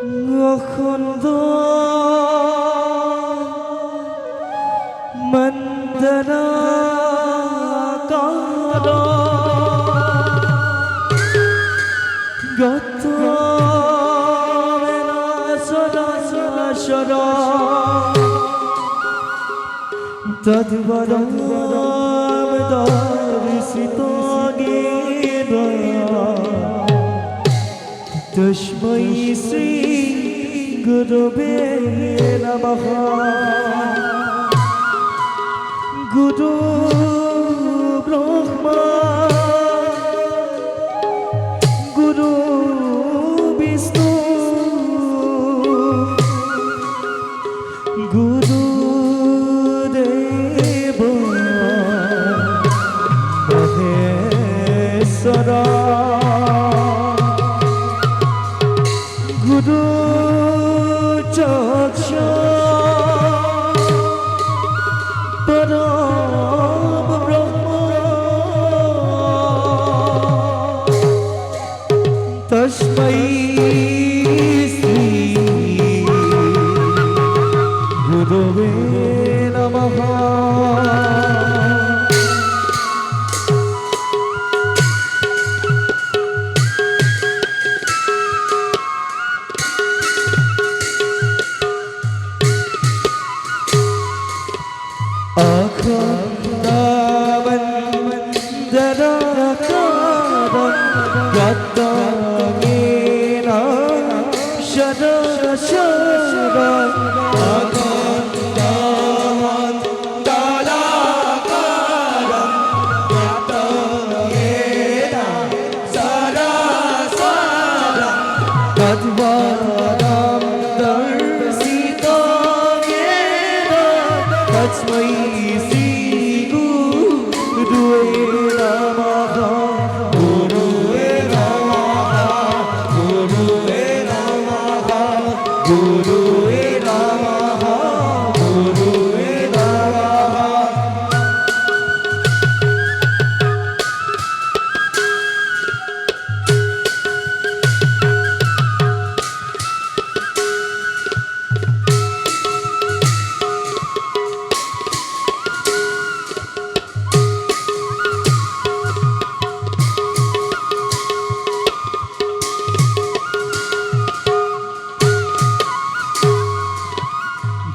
অখণ্ড মন্দনাকার গত সরাসর তদ্বরম দর্শিত তস্मै শ্রী গুরবে নমঃ। গুরু ব্রহ্মা গুরু বিষ্ণু গুরু দেব মহেশ্বর গুরু চক্ষু পরম ব্রহ্ম তস্मै শ্রী গুরবে নমঃ। অখণ্ড মন্দনাকার গত সরাসর অখণ্ড মন্দনাকার গত সরাসর তদ্বরম দর্শিত তস্मै শ্রী গুরুবে নমঃ। গুরুবে নমঃ গুরুবে নমঃ গুরুবে নমঃ গুরুবে নমঃ।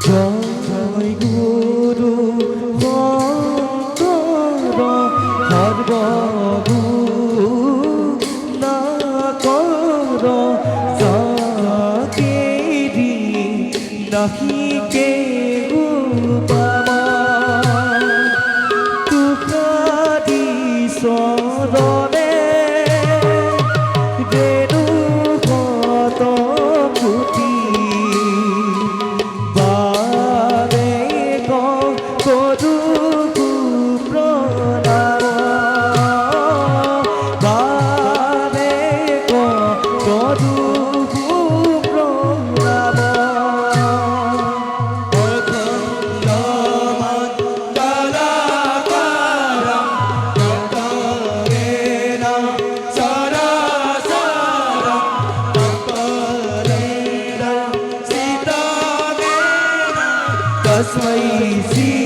জয় গুরু মন্ত্র সর্বগুণ কর যাকেরি নাহি কেহু পাবা তুহারি শরণে রেণু কত পুতি তস্मै শ্রী